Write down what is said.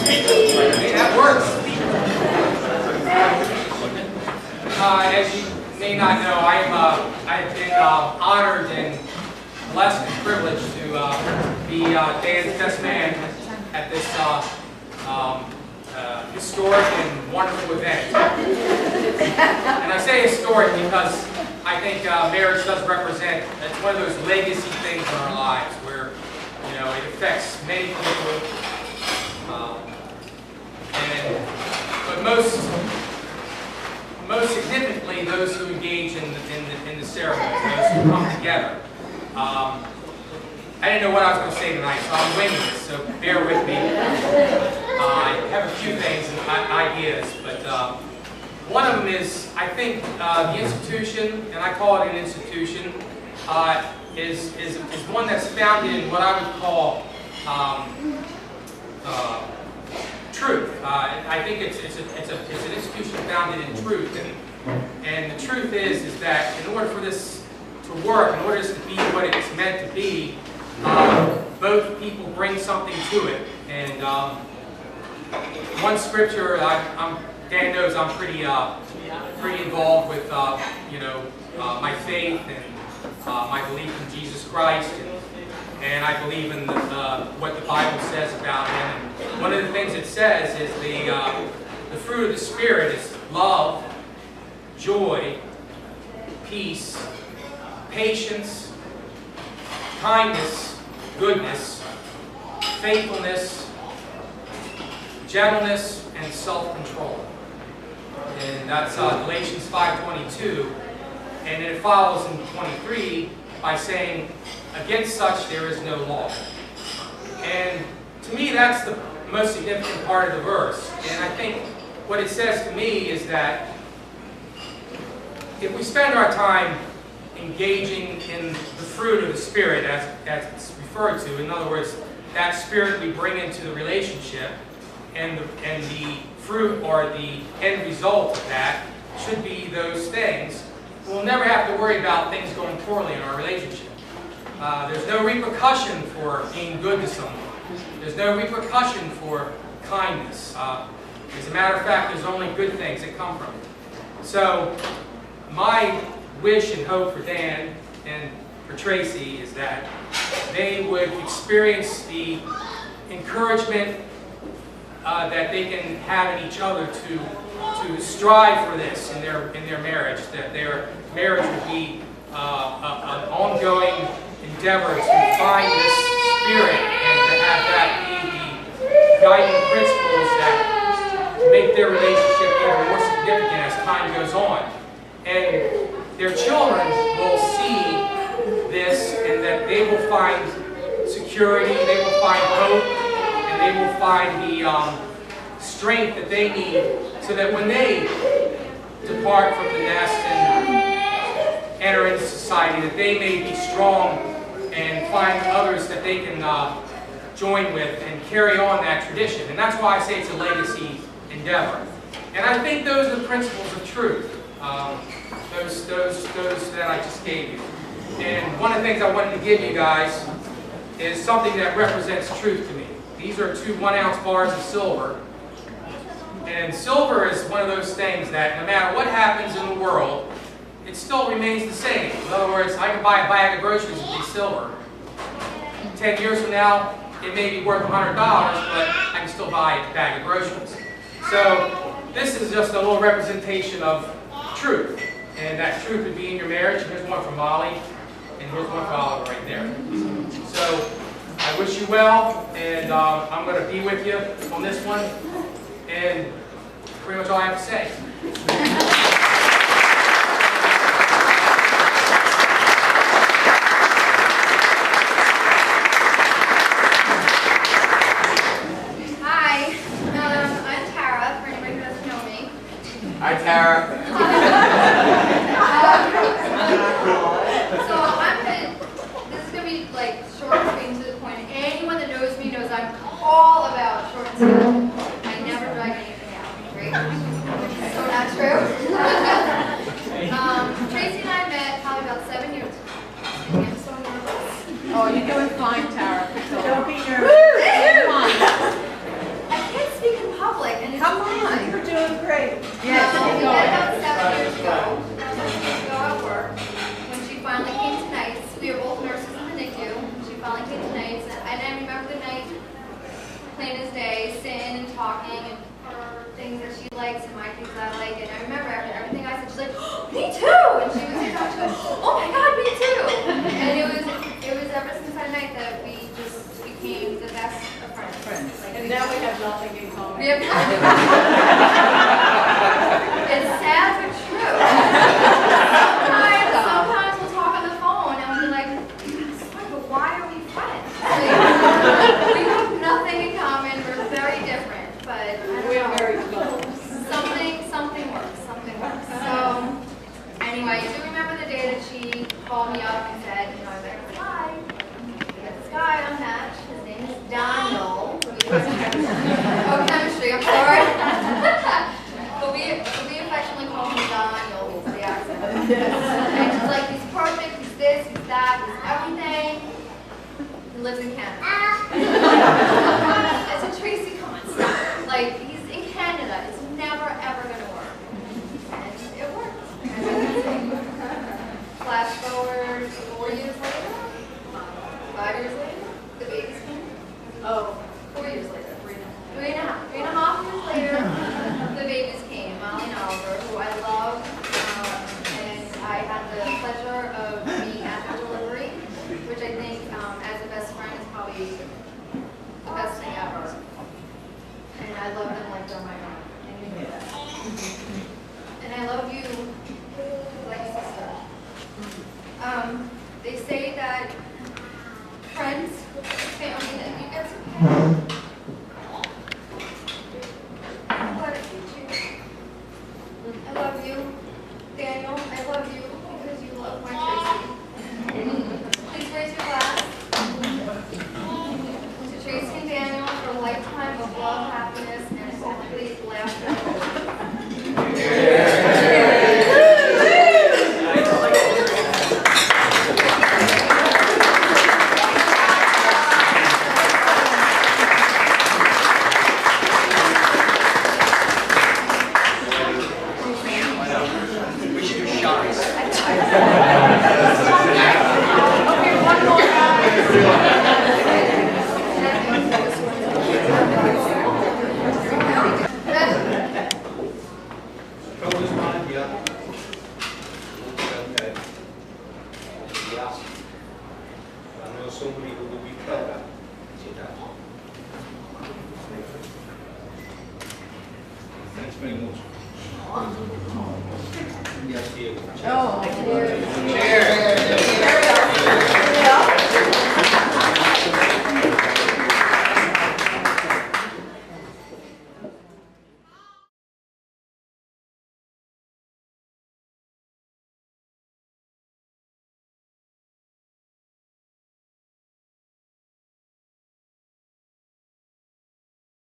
Hey, that works. As you may not know, I've been honored and blessed and privileged to be Dan's best man at this historic and wonderful event. And I say historic because I think marriage does represent, it's one of those legacy things in our lives where, you know, it affects many people. But most significantly, those who engage in the ceremony, those who come together. I didn't know what I was going to say tonight, so I'm winging this, so bear with me. I have a few things and ideas, but one of them is, I think the institution, and I call it an institution, is one that's founded in what I would call truth. I think it's an institution founded in truth, and the truth is that in order for this to work, in order for this to be what it's meant to be, both people bring something to it. And one scripture, Dan knows I'm pretty involved with my faith and my belief in Jesus Christ. And I believe in what the Bible says about Him. And one of the things it says is the fruit of the Spirit is love, joy, peace, patience, kindness, goodness, faithfulness, gentleness, and self-control. And that's Galatians 5:22. And then it follows in 23 by saying, against such there is no law. And to me, that's the most significant part of the verse. And I think what it says to me is that if we spend our time engaging in the fruit of the Spirit, as it's referred to, in other words, that Spirit we bring into the relationship, and the fruit or the end result of that should be those things, we'll never have to worry about things going poorly in our relationship. There's no repercussion for being good to someone. There's no repercussion for kindness. As a matter of fact, there's only good things that come from it. So my wish and hope for Dan and for Tracy is that they would experience the encouragement that they can have in each other to strive for this in their marriage, that their marriage would be an ongoing endeavor to find this spirit and to have that be the guiding principles that make their relationship even more significant as time goes on. And their children will see this, and that they will find security, they will find hope, and they will find the strength that they need so that when they depart from the nest and enter into society, that they may be strong and find others that they can join with and carry on that tradition. And that's why I say it's a legacy endeavor. And I think those are the principles of truth, those that I just gave you. And one of the things I wanted to give you guys is something that represents truth to me. These are 2 1-ounce bars of silver. And silver is one of those things that no matter what happens in the world, it still remains the same. In other words, I can buy a bag of groceries with these silver. 10 years from now, it may be worth $100, but I can still buy a bag of groceries. So this is just a little representation of truth. And that truth would be in your marriage. Here's one for Molly, and here's one for Oliver right there. So I wish you well, and I'm going to be with you on this one. And pretty much all I have to say. Hi, I'm Tara, for anybody who doesn't know me. Hi, Tara. This is going to be like short and sweet to the point. Anyone that knows me knows I'm all about short and sweet. I never drag anything out, right? So not true. Tracy and I met probably about 7 years ago. I'm so nervous. Oh, you're doing fine, Tara. Don't be nervous. I can't speak likes and my things that I like. And I remember after everything I said, she's like, oh, me too! And she was like, oh my God, me too! And it was ever since that night that we just became the best of friends. Like, And now we have nothing in common. we have It's sad but true. Sometimes we'll talk on the phone and we'll be like, but why are we friends? Like, we have nothing in common. We're very different, but I don't We are know. very close. Something works. So anyway, I do remember the day that she called me up and said, you know, I met this guy. I met this guy on Match. His name is Daniel. Oh, chemistry. I'm sorry. but we affectionately call him Daniel for the accent. And she's like, he's perfect. He's this. He's that. He's everything. He lives in Canada. I said, Tracy, come on, stop. Like, he's in Canada. It's never, ever going to work. And it worked. Flash forward 4 years later, 5 years later, the babies came. Oh, 4 years later, 3.5 years later, the babies came, Molly and Oliver, who I love. And I had the pleasure of being at their delivery, which I think, as a best friend, is probably the best thing ever. And I love them like they're my own. And you know that. And I love you like a sister. They say that friends, family, that you guys are but I love you, Daniel. I love you because you love my Tracy. Please raise your glass to Tracy and Daniel for a lifetime of love, happiness, and hopefully laughter. We should do shots. okay, one more. Trouble is mine, yeah. Okay. Yes. I know somebody who will be clever. Thanks very much. Yes, dear. Oh,